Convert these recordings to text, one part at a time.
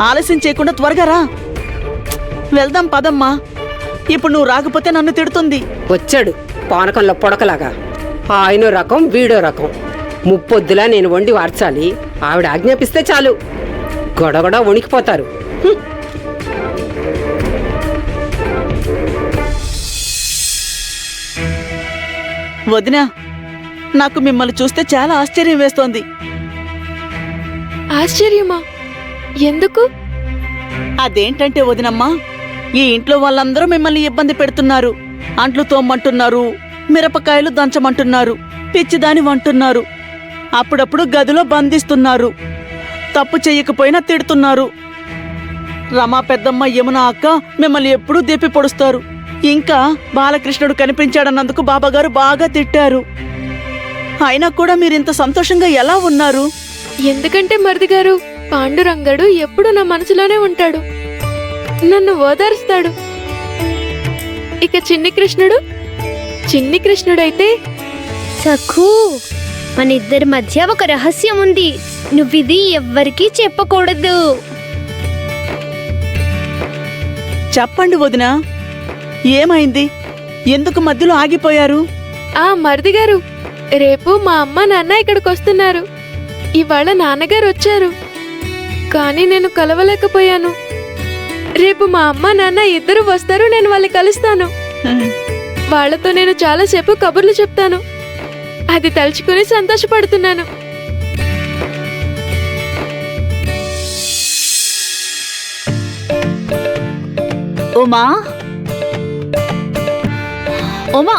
ఆలస్యం చేయకుండా త్వరగా రా. వెళ్దాం పదమ్మా. ఇప్పుడు నువ్వు రాకపోతే నన్ను తిడుతుంది. వచ్చాడు పానకంలో పొడకలాగా. ఆయనో రకం వీడో రకం. ముప్పొద్దులా నేను వండి వార్చాలి, ఆవిడ ఆజ్ఞాపిస్తే చాలు గొడగొడ వణికిపోతారు. వదినా, నాకు మిమ్మల్ని చూస్తే చాలా ఆశ్చర్యం వేస్తోంది. ఆశ్చర్యమా? ఎందుకు? అదేంటంటే వదినమ్మా, ఈ ఇంట్లో వాళ్ళందరూ మిమ్మల్ని ఇబ్బంది పెడుతున్నారు. అంట్లు తోమ్మంటున్నారు, మిరపకాయలు దంచమంటున్నారు, పిచ్చిదాని వంటున్నారు, అప్పుడప్పుడు గదిలో బంధిస్తున్నారు, తప్పు చెయ్యకపోయినా తిడుతున్నారు. రమా పెద్దమ్మ, యమున అక్క మిమ్మల్ని ఎప్పుడూ దెప్పి పొడుస్తారు. ఇంకా బాలకృష్ణుడు కనిపించాడన్నందుకు బాబాగారు బాగా తిట్టారు. అయినా కూడా మీరింత సంతోషంగా ఎలా ఉన్నారు? ఎందుకంటే మరిది గారు, పాండురంగడు ఎప్పుడు నా మనసులోనే ఉంటాడు, నన్ను ఓదారుస్తాడు. ఇక చిన్ని కృష్ణుడైతే సఖూ, మన ఇద్దరి మధ్య ఒక రహస్యం ఉంది. నువ్విది ఎవ్వరికీ చెప్పకూడదు. చెప్పండి వదినా, ఏమైంది? ఎందుకు మధ్యలో ఆగిపోయారు? ఆ మరిది గారు, రేపు మా అమ్మ నాన్న ఇక్కడికి వస్తున్నారు. ఇవాళ నాన్నగారు వచ్చారు, కానీ నేను కలవలేకపోయాను. రేపు మా అమ్మ నాన్న ఇద్దరు వస్తారు, నేను వాళ్ళని కలుస్తాను. వాళ్లతో నేను చాలాసేపు కబుర్లు చెప్తాను. అది తలుచుకుని సంతోషపడుతున్నాను. ఉమా, ఉమా,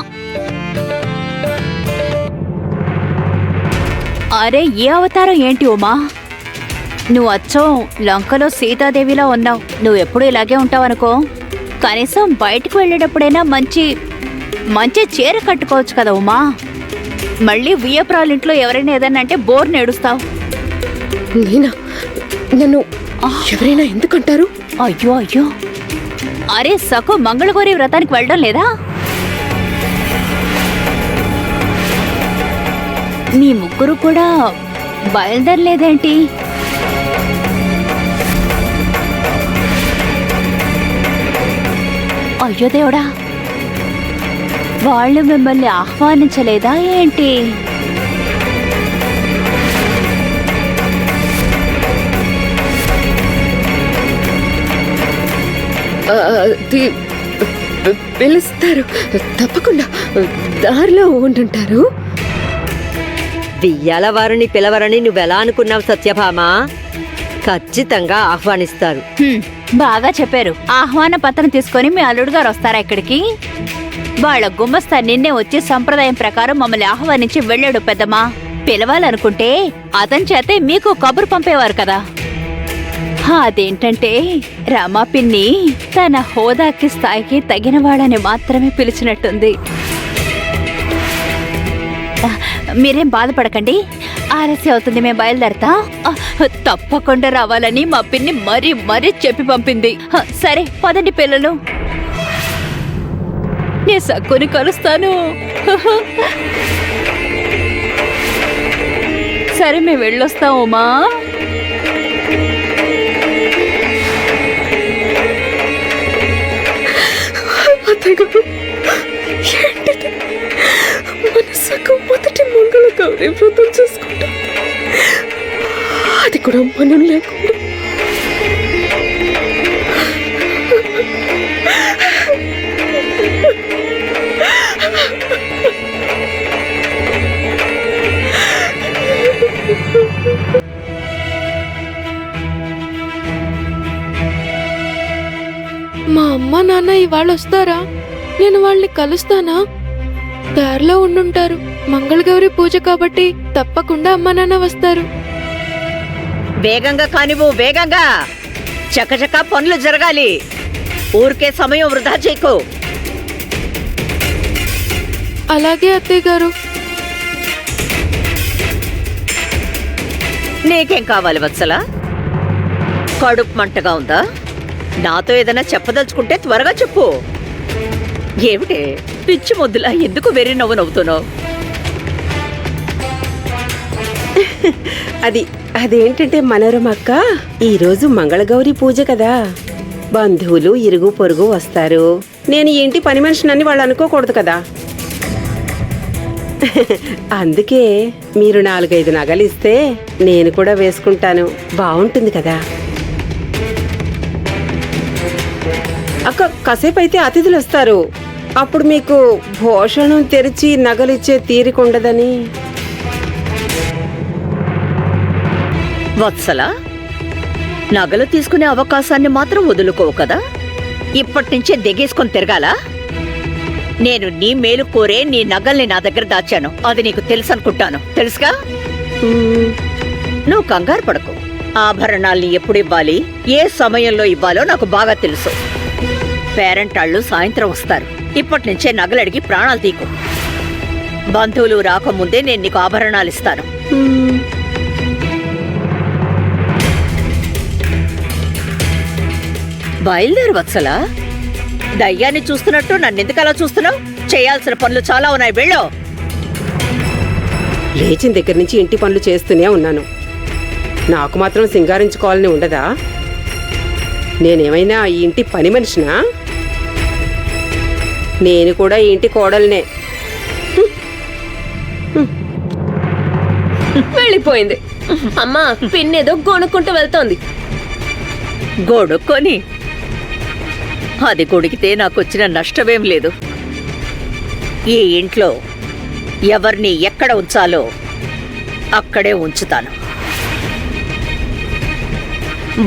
అరే ఏ అవతారం ఏంటి ఉమా? నువ్వు అచ్చం లంకలో సీతాదేవిలా ఉన్నావు. నువ్వెప్పుడు ఇలాగే ఉంటావనుకో. కనీసం బయటకు వెళ్ళేటప్పుడైనా మంచి మంచి చీర కట్టుకోవచ్చు కదా ఉమా. మళ్ళీ వియ్యపురాలింట్లో ఎవరైనా ఏదన్నా అంటే బోర్ నేడుస్తావు. నేనా? నన్ను ఎవరైనా ఎందుకంటారు? అయ్యో అయ్యో, అరే సకు మంగళగౌరి వ్రతానికి వెళ్ళడం లేదా? మీ ముగ్గురు కూడా బయలుదేరలేదేంటి? అయ్యో దేవుడా, వాళ్ళు మిమ్మల్ని ఆహ్వానించలేదా ఏంటి? పిలుస్తారు తప్పకుండా, దారిలో ఉంటుంటారు. బియ్యాల వారిని పిలవరని నువ్వెలా అనుకున్నావు సత్యభామా? ఖచ్చితంగా ఆహ్వానిస్తారు. బాగా చెప్పారు. ఆహ్వాన పత్రం తీసుకొని మీ అల్లుడు గారు వస్తారా ఇక్కడికి? వాళ్ళ గుమ్మస్తా నిన్నే వచ్చి సంప్రదాయం ప్రకారం మమ్మల్ని ఆహ్వానించి వెళ్ళాడు పెద్దమ్మా. పిలవాలనుకుంటే అతని చేతే మీకు కబురు పంపేవారు కదా. అదేంటంటే రామా పిన్ని తన హోదాకి స్థాయికి తగిన వాళ్ళని మాత్రమే పిలిచినట్టుంది. మీరేం బాధపడకండి, ఆలస్యం అవుతుంది, మేము బయలుదేరతా. తప్పకుండా రావాలని మా పిన్ని మరీ మరీ చెప్పి పంపింది. సరే పదండి పిల్లలు, నే సక్కుని కలుస్తాను. సరే మేము వెళ్ళొస్తాం ఉమా. మనసకు మొదటి మంగళ గౌరీ వ్రతం చేసుకుంటా, అది కూడా మనం లేకుండా. మా అమ్మ నాన్న ఇవాళ వస్తారా? నేను వాళ్ళని కలుస్తానా? దారిలో ఉండుంటారు. మంగళగౌరి పూజ కాబట్టి తప్పకుండా అమ్మ నాన్న వస్తారు. వేగంగా కానివ్వు, వేగంగా. చకచకా పనులు జరగాలి. ఊరికే సమయం వృధా చేయకు. అలాగే అత్తయ్య గారు. నీకేం కావాలి వత్సలా? కడుపు మంటగా ఉందా? నాతో ఏదైనా చెప్పదలుచుకుంటే త్వరగా చెప్పు. ఏమిటే పిచ్చి మొద్దులా ఎందుకు వెర్రి నవ్వు నవ్వుతున్నావు? అది అదేంటంటే మనోరమక్క, ఈరోజు మంగళగౌరి పూజ కదా, బంధువులు ఇరుగు పొరుగు వస్తారు. నేను ఈ ఇంటి పని మనిషినని వాళ్ళు అనుకోకూడదు కదా. అందుకే మీరు 4-5 నగలు ఇస్తే నేను కూడా వేసుకుంటాను, బాగుంటుంది కదా. అక్క, కాసేపు అయితే అతిథులు వస్తారు, అప్పుడు మీకు భోషణం తెరిచి నగలిచ్చే తీరికుండదని. వత్సల, నగలు తీసుకునే అవకాశాన్ని మాత్రం వదులుకోవు కదా. ఇప్పటి నుంచే దిగేసుకొని తిరగాలా? నేను నీ మేలు కోరే నీ నగల్ని నా దగ్గర దాచాను, అది నీకు తెలుసు అనుకుంటాను. తెలుసుగా? నువ్వు కంగారు పడకు. ఆభరణాల్ని ఎప్పుడు ఇవ్వాలి, ఏ సమయంలో ఇవ్వాలో నాకు బాగా తెలుసు. పేరెంటాళ్ళు సాయంత్రం వస్తారు. ఇప్పటి నుంచే నగలడిగి ప్రాణాలు తీకు. బంధువులు రాకముందే నేను నీకు ఆభరణాలు ఇస్తాను. బయలుదేరు వత్సల. దయ్యాన్ని చూస్తున్నట్టు నన్నెందుకు అలా చూస్తున్నావు? చేయాల్సిన పనులు చాలా ఉన్నాయి, వెళ్ళు. లేచిన దగ్గర నుంచి ఇంటి పనులు చేస్తూనే ఉన్నాను. నాకు మాత్రం సింగారించుకోవాలని ఉండదా? నేనేమైనా ఈ ఇంటి పని మనిషినా? నేను కూడా ఈ ఇంటి కోడల్నే. వెళ్ళిపోయింది. అమ్మా, పిన్నేదో గొనుక్కుంటూ వెళ్తోంది. గొడుక్కొని అది గొడిగితే నాకొచ్చిన నష్టమేం లేదు. ఈ ఇంట్లో ఎవరిని ఎక్కడ ఉంచాలో అక్కడే ఉంచుతాను.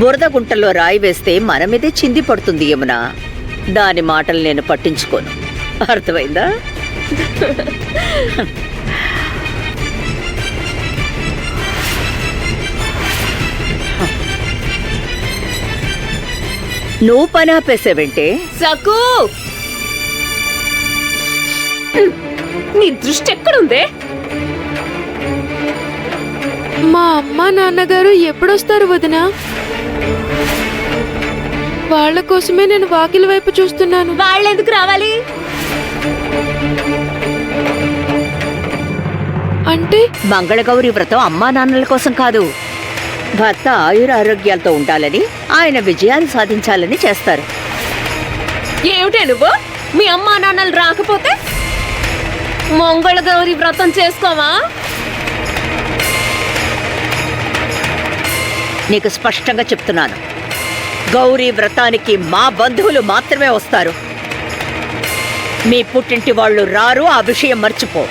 బురద గుంటల్లో రాయి వేస్తే మన మీదే చింది పడుతుంది యమున. దాని మాటలు నేను పట్టించుకోను. అర్థమైందా? నువ్వు పని ఆపేసావంటే? సకు, నీ దృష్టి ఎక్కడుందే? మా అమ్మ నాన్నగారు ఎప్పుడొస్తారు వదినా? వాళ్ళ కోసమే నేను వాకిలి వైపు చూస్తున్నాను. వాళ్ళెందుకు రావాలి? అంటే మంగళగౌరి వ్రతం అమ్మా నాన్నల కోసం కాదు, భర్త ఆయురారోగ్యాలతో ఉండాలని, ఆయన విజయాలు సాధించాలని చేస్తారు. ఏమిటే నువ్వు? మీ అమ్మా నాన్నలు రాకపోతే మంగళగౌరి వ్రతం చేసుకోవా? నీకు స్పష్టంగా చెప్తున్నాను, గౌరీ వ్రతానికి మా బంధువులు మాత్రమే వస్తారు. మీ పుట్టింటి వాళ్ళు రారు, ఆ విషయం మర్చిపో.